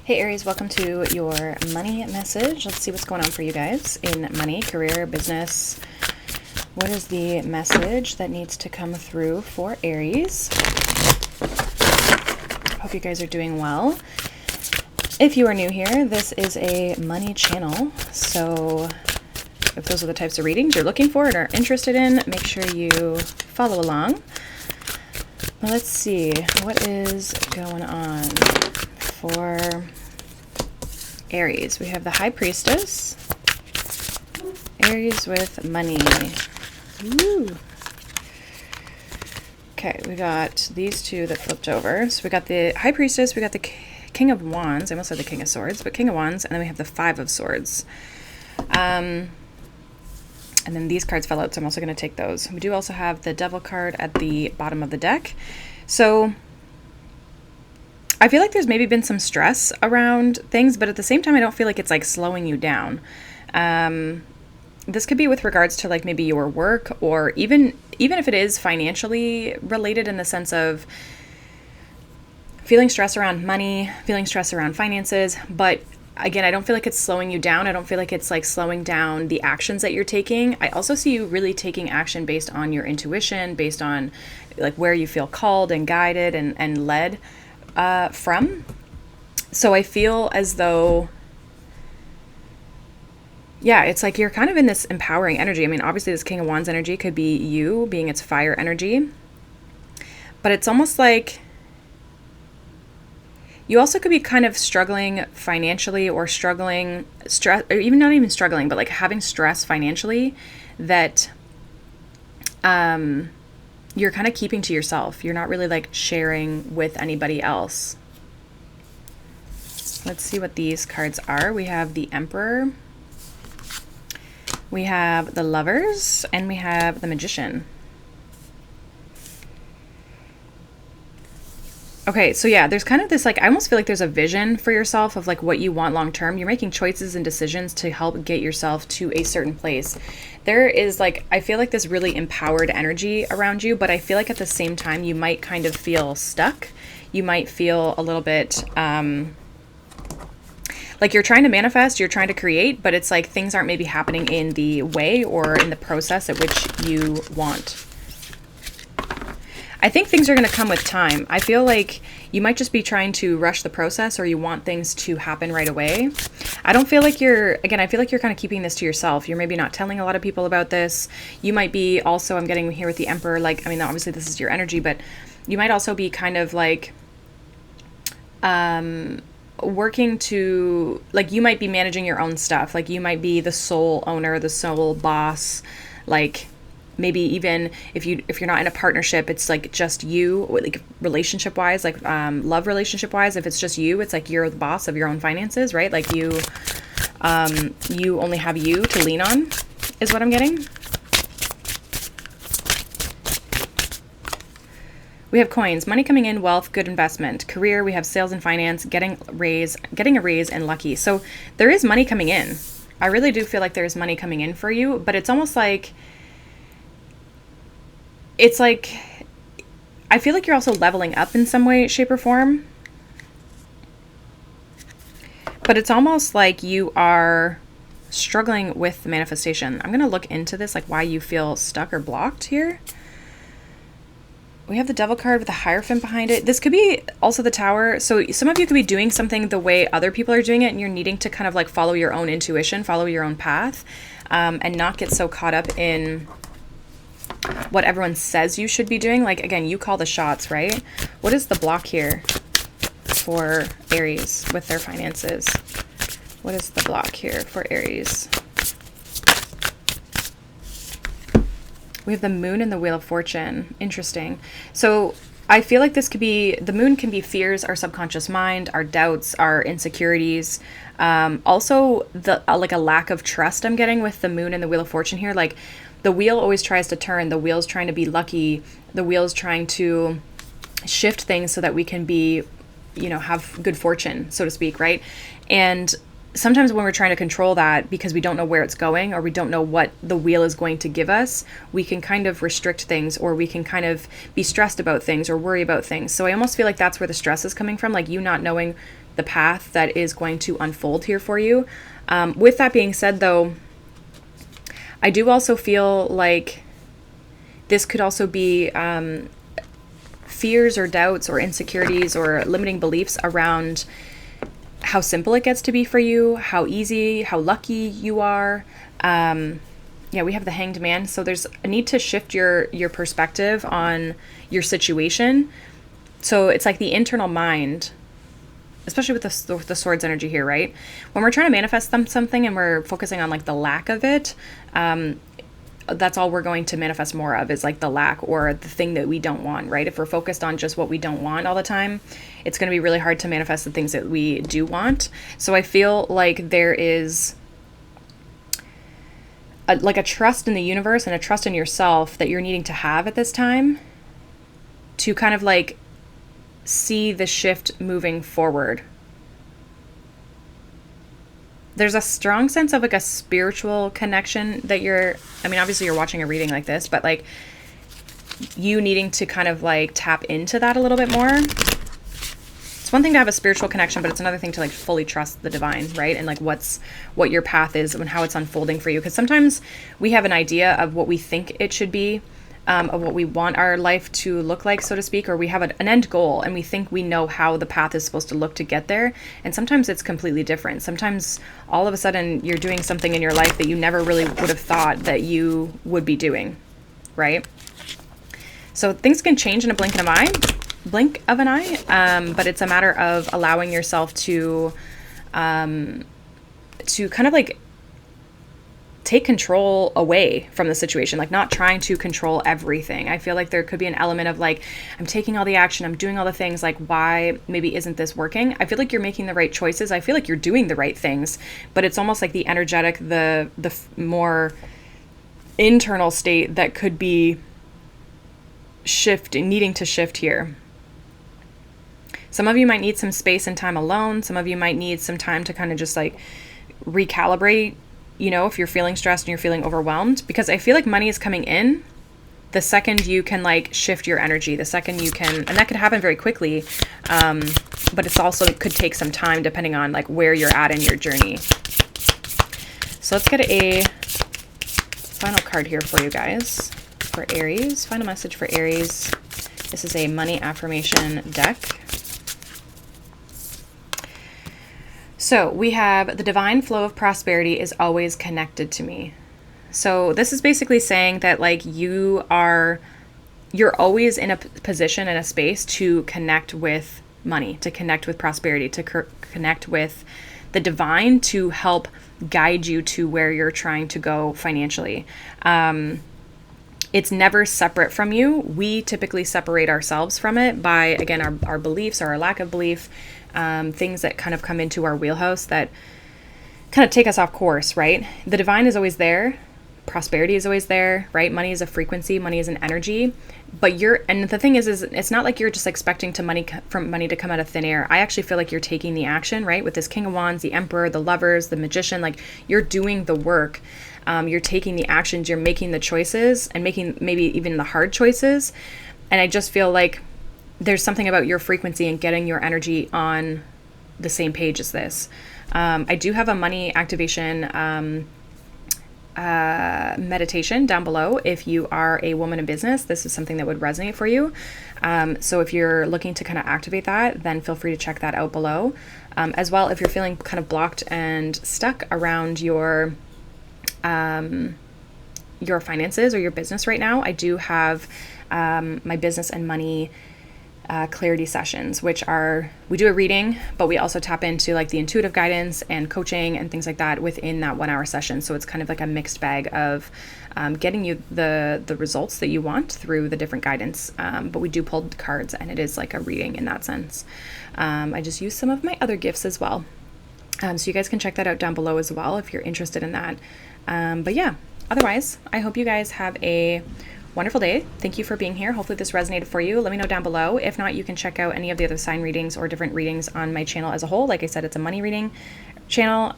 Hey Aries, welcome to your money message. Let's see what's going on for you guys in money, career, business. What is the message that needs to come through for Aries? Hope you guys are doing well. If you are new here, this is a money channel. So if those are the types of readings you're looking for and are interested in, make sure you follow along. Well, let's see, what is going on for Aries? We have the High Priestess, Aries with money. Woo. Okay, we got these two that flipped over. So we got the High Priestess, we got the King of Wands. I almost said the King of Swords, but King of Wands, and then we have the Five of Swords. And then these cards fell out, so I'm also going to take those. We do also have the Devil card at the bottom of the deck. So I feel like there's maybe been some stress around things, but at the same time, I don't feel like it's like slowing you down. This could be with regards to like maybe your work, or even if it is financially related in the sense of feeling stress around money, feeling stress around finances. But again, I don't feel like it's slowing you down. I don't feel like it's like slowing down the actions that you're taking. I also see you really taking action based on your intuition, based on like where you feel called and guided and led from. So I feel as though, yeah, it's like you're kind of in this empowering energy. I mean, obviously this King of Wands energy could be you being its fire energy, but it's almost like you also could be kind of struggling financially, or struggling, stress, or even not even struggling, but like having stress financially that you're kind of keeping to yourself. You're not really like sharing with anybody else. Let's see what these cards are. We have the Emperor, we have the Lovers, and we have the Magician. Okay, so yeah, there's kind of this like, I almost feel like there's a vision for yourself of like what you want long term. You're making choices and decisions to help get yourself to a certain place. There is like, I feel like this really empowered energy around you, but I feel like at the same time you might kind of feel stuck. You might feel a little bit like you're trying to manifest, you're trying to create, but it's like things aren't maybe happening in the way or in the process at which you want. I think things are going to come with time. I feel like you might just be trying to rush the process, or you want things to happen right away. I don't feel like I feel like you're kind of keeping this to yourself. You're maybe not telling a lot of people about this. You might be also, I'm getting here with the Emperor, like, I mean, obviously this is your energy, but you might also be kind of like, working to, like, you might be managing your own stuff. Like you might be the sole owner, the sole boss, like, maybe even if you're not in a partnership, it's like just you, like relationship wise, like love relationship wise, if it's just you, it's like you're the boss of your own finances, right? Like you only have you to lean on, is what I'm getting. We have coins, money coming in, wealth, good investment. Career, we have sales and finance, getting a raise, and lucky. So there is money coming in. I really do feel like there's money coming in for you, but it's almost like, I feel like you're also leveling up in some way, shape, or form. But it's almost like you are struggling with the manifestation. I'm going to look into this, like why you feel stuck or blocked here. We have the Devil card with the Hierophant behind it. This could be also the Tower. So some of you could be doing something the way other people are doing it, and you're needing to kind of like follow your own intuition, follow your own path, and not get so caught up in what everyone says you should be doing. Like, again, you call the shots, right? What is the block here for Aries with their finances? What is the block here for Aries? We have the Moon and the Wheel of Fortune. Interesting. So I feel like this could be, the Moon can be fears, our subconscious mind, our doubts, our insecurities. Also the like a lack of trust I'm getting with the Moon and the Wheel of Fortune here. Like, the wheel always tries to turn. The wheel's trying to be lucky. The wheel's trying to shift things so that we can be, have good fortune, so to speak, right? And sometimes when we're trying to control that because we don't know where it's going, or we don't know what the wheel is going to give us, we can kind of restrict things, or we can kind of be stressed about things or worry about things. So I almost feel like that's where the stress is coming from, like you not knowing the path that is going to unfold here for you. With that being said, though, I do also feel like this could also be fears or doubts or insecurities or limiting beliefs around how simple it gets to be for you, how easy, how lucky you are. Yeah, we have the Hanged Man. So there's a need to shift your perspective on your situation. So it's like the internal mind, especially with the Swords energy here, right? When we're trying to manifest something and we're focusing on like the lack of it, that's all we're going to manifest more of, is like the lack or the thing that we don't want, right? If we're focused on just what we don't want all the time, it's going to be really hard to manifest the things that we do want. So I feel like there is a trust in the universe and a trust in yourself that you're needing to have at this time to kind of like see the shift moving forward. There's a strong sense of like a spiritual connection that obviously you're watching a reading like this, but like you needing to kind of like tap into that a little bit more. It's one thing to have a spiritual connection, but it's another thing to like fully trust the divine, right? And like what your path is and how it's unfolding for you. Because sometimes we have an idea of what we think it should be, of what we want our life to look like, so to speak, or we have an end goal and we think we know how the path is supposed to look to get there. And sometimes it's completely different. Sometimes all of a sudden you're doing something in your life that you never really would have thought that you would be doing, right? So things can change in a blink of an eye, but it's a matter of allowing yourself to kind of like take control away from the situation, like not trying to control everything. I feel like there could be an element of like, I'm taking all the action, I'm doing all the things, like why maybe isn't this working? I feel like you're making the right choices. I feel like you're doing the right things, but it's almost like the energetic, the more internal state that could be needing to shift here. Some of you might need some space and time alone. Some of you might need some time to kind of just like recalibrate, if you're feeling stressed and you're feeling overwhelmed, because I feel like money is coming in the second you can like shift your energy, the second you can, and that could happen very quickly. But it's also, it could take some time depending on like where you're at in your journey. So let's get a final card here for you guys, for Aries. Final message for Aries. This is a money affirmation deck. So we have the divine flow of prosperity is always connected to me. So this is basically saying that like you're always in a position and a space to connect with money, to connect with prosperity, to connect with the divine to help guide you to where you're trying to go financially. It's never separate from you. We typically separate ourselves from it by, again, our beliefs or our lack of belief, things that kind of come into our wheelhouse that kind of take us off course, right? The divine is always there. Prosperity is always there, right? Money is a frequency, money is an energy, but and the thing is it's not like you're just expecting money to come out of thin air. I actually feel like you're taking the action, right? With this King of Wands, the Emperor, the Lovers, the Magician, like you're doing the work. You're taking the actions, you're making the choices and making maybe even the hard choices. And I just feel like there's something about your frequency and getting your energy on the same page as this. I do have a money activation meditation down below. If you are a woman in business, this is something that would resonate for you. So if you're looking to kind of activate that, then feel free to check that out below. As well, if you're feeling kind of blocked and stuck around your finances or your business right now, I do have my business and money clarity sessions, which are, we do a reading, but we also tap into like the intuitive guidance and coaching and things like that within that 1 hour session. So it's kind of like a mixed bag of getting you the results that you want through the different guidance. But we do pull cards and it is like a reading in that sense. I just use some of my other gifts as well. So you guys can check that out down below as well if you're interested in that. But yeah, otherwise, I hope you guys have a wonderful day. Thank you for being here. Hopefully this resonated for you. Let me know down below. If not, you can check out any of the other sign readings or different readings on my channel as a whole. Like I said, it's a money reading channel.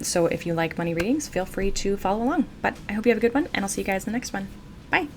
So if you like money readings, feel free to follow along. But I hope you have a good one, and I'll see you guys in the next one. Bye.